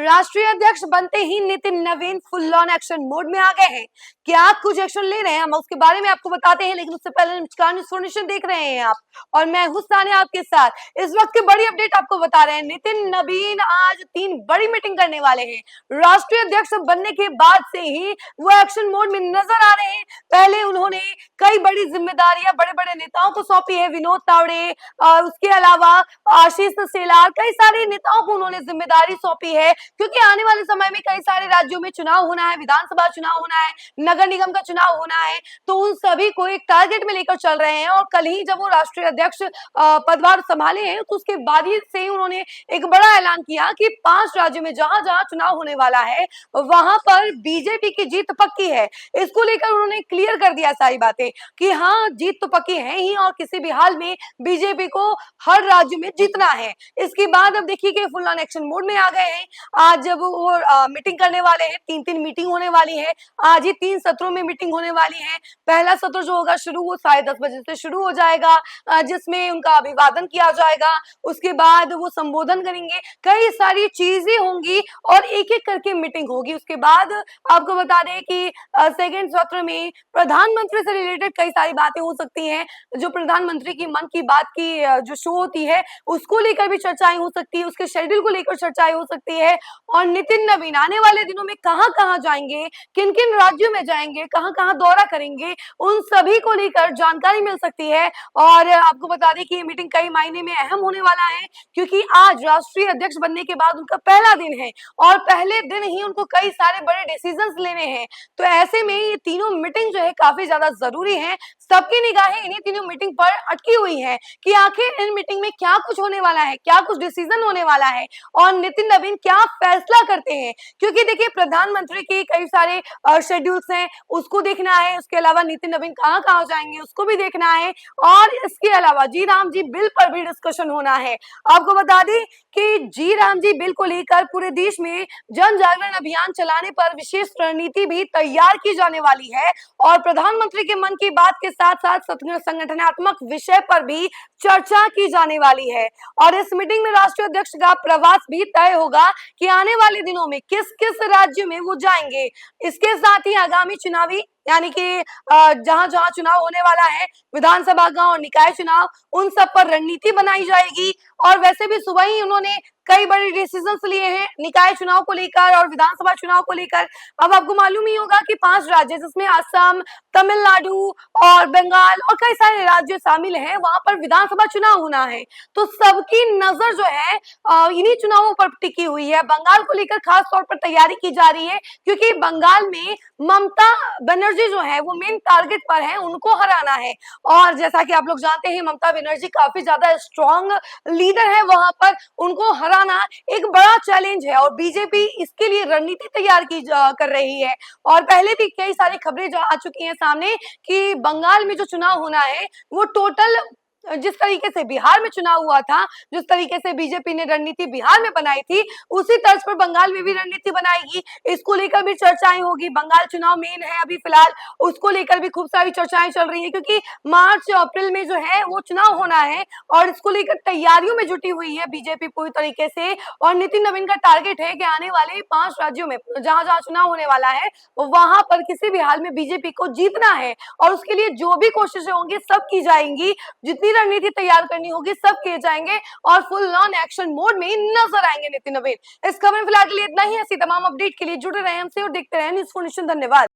राष्ट्रीय अध्यक्ष बनते ही नितिन नवीन फुल ऑन एक्शन मोड में आ गए हैं। क्या कुछ एक्शन ले रहे हैं हम उसके बारे में आपको बताते हैं, लेकिन उससे पहले नमस्कार इन्फॉर्मेशन देख रहे हैं आप और मैं हूं सानिया आपके साथ। इस वक्त की बड़ी अपडेट आपको बता रहे हैं, नितिन नवीन आज 3 बड़ी मीटिंग करने वाले हैं। राष्ट्रीय अध्यक्ष बनने के बाद से ही वो एक्शन मोड में नजर आ रहे हैं। पहले उन्होंने कई बड़ी जिम्मेदारियां बड़े बड़े नेताओं को सौंपी है, विनोद तावड़े और उसके अलावा आशीष सेलार, कई सारे नेताओं को उन्होंने जिम्मेदारी सौंपी है, क्योंकि आने वाले समय में कई सारे राज्यों में चुनाव होना है, विधानसभा चुनाव होना है, नगर निगम का चुनाव होना है, तो उन सभी को एक टारगेट में लेकर चल रहे हैं। और कल ही जब वो राष्ट्रीय अध्यक्ष पदभार संभाले हैं तो उसके बाद ही से उन्होंने एक बड़ा ऐलान किया कि 5 राज्यों में जहां जहां चुनाव होने वाला है वहां पर बीजेपी की जीत पक्की है। इसको लेकर उन्होंने क्लियर कर दिया सारी बातें कि हाँ, जीत तो पक्की है ही और किसी भी हाल में बीजेपी को हर राज्य में जीतना है। इसके बाद अब देखिए कि फुल ऑन एक्शन मोड में आ गए हैं। आज जब वो मीटिंग करने वाले हैं, 3 मीटिंग होने वाली है। आज ही 3 सत्रों में मीटिंग होने वाली है। पहला सत्र जो होगा शुरू वो 10:30 बजे से शुरू हो जाएगा, जिसमें उनका अभिवादन किया जाएगा। उसके बाद वो संबोधन करेंगे, कई सारी चीजें होंगी और एक एक करके मीटिंग होगी। उसके बाद आपको बता दें कि सेकेंड सत्र में प्रधानमंत्री से रिलेटेड कई सारी बातें हो सकती हैं। जो प्रधानमंत्री की मन की बात की जो शो होती है उसको लेकर भी चर्चाएं हो सकती है, उसके शेड्यूल को लेकर चर्चाएं हो सकती है। और नितिन नवीन आने वाले दिनों में कहां कहां जाएंगे, किन किन राज्यों में जाएंगे, कहां कहां दौरा करेंगे, उन सभी को लेकर जानकारी मिल सकती है। और आपको बता दें कि ये मीटिंग कई मायने में अहम होने वाला है, क्योंकि आज राष्ट्रीय अध्यक्ष बनने के बाद उनका पहला दिन है और पहले दिन ही उनको कई सारे बड़े डिसीजंस लेने हैं। तो ऐसे में ये तीनों मीटिंग जो है काफी ज्यादा जरूरी है। सबकी निगाहें इन्हीं तीनों मीटिंग पर अटकी हुई है कि आखिर इन मीटिंग में क्या कुछ होने वाला है, क्या कुछ डिसीजन होने वाला है और नितिन नवीन क्या फैसला करते हैं। क्योंकि देखिए, प्रधानमंत्री के कई सारे शेड्यूल्स हैं, उसको देखना है। उसके अलावा नितिन नवीन कहां कहां जाएंगे उसको भी देखना है। और इसके अलावा जी राम जी बिल पर भी डिस्कशन होना है। आपको बता दें कि जी राम जी बिल को लेकर पूरे देश में जन जागरण अभियान चलाने पर विशेष रणनीति भी तैयार की जाने वाली है और प्रधानमंत्री के मन की बात के साथ साथ संगठनात्मक विषय पर भी चर्चा की जाने वाली है। और इस मीटिंग में राष्ट्रीय अध्यक्ष का प्रवास भी तय होगा कि आने वाले दिनों में किस किस राज्य में वो जाएंगे। इसके साथ ही आगामी चुनावी यानी कि जहां जहां चुनाव होने वाला है, विधानसभा का और निकाय चुनाव, उन सब पर रणनीति बनाई जाएगी। और वैसे भी सुबह ही उन्होंने कई बड़े डिसीजंस लिए हैं निकाय चुनाव को लेकर और विधानसभा चुनाव को लेकर। अब आपको मालूम ही होगा कि 5 राज्य जिसमें असम, तमिलनाडु और बंगाल और कई सारे राज्य शामिल हैं, वहां पर विधानसभा चुनाव होना है। तो सबकी नजर जो है इन्हीं चुनावों पर टिकी हुई है। बंगाल को लेकर खास तौर पर तैयारी की जा रही है, क्योंकि बंगाल में ममता बनर्जी जो है वो मेन टारगेट पर है, उनको हराना है। और जैसा कि आप लोग जानते हैं, ममता बनर्जी काफी ज्यादा स्ट्रॉन्ग लीडर है, वहां पर उनको हराना एक बड़ा चैलेंज है और बीजेपी इसके लिए रणनीति तैयार कर रही है। और पहले भी कई सारी खबरें जो आ चुकी हैं सामने कि बंगाल में जो चुनाव होना है वो टोटल जिस तरीके से बिहार में चुनाव हुआ था, जिस तरीके से बीजेपी ने रणनीति बिहार में बनाई थी, उसी तर्ज पर बंगाल में भी रणनीति बनाएगी। इसको लेकर भी चर्चाएं होगी। बंगाल चुनाव मेन है अभी फिलहाल, उसको लेकर भी खूब सारी चर्चाएं चल रही है, क्योंकि मार्च अप्रैल में जो है वो चुनाव होना है और इसको लेकर तैयारियों में जुटी हुई है बीजेपी पूरी तरीके से। और नितिन नवीन का टारगेट है कि आने वाले 5 राज्यों में जहां जहां चुनाव होने वाला है वहां पर किसी भी हाल में बीजेपी को जीतना है और उसके लिए जो भी कोशिशें होंगी सब की जाएंगी, जितनी रणनीति तैयार करनी होगी सब किए जाएंगे और फुल ऑन एक्शन मोड में नजर आएंगे नितिन नवीन। इस खबर में फिलहाल के लिए इतना ही। ऐसी तमाम अपडेट के लिए जुड़े रहें हमसे और देखते रहें न्यूज़4नेशन। धन्यवाद।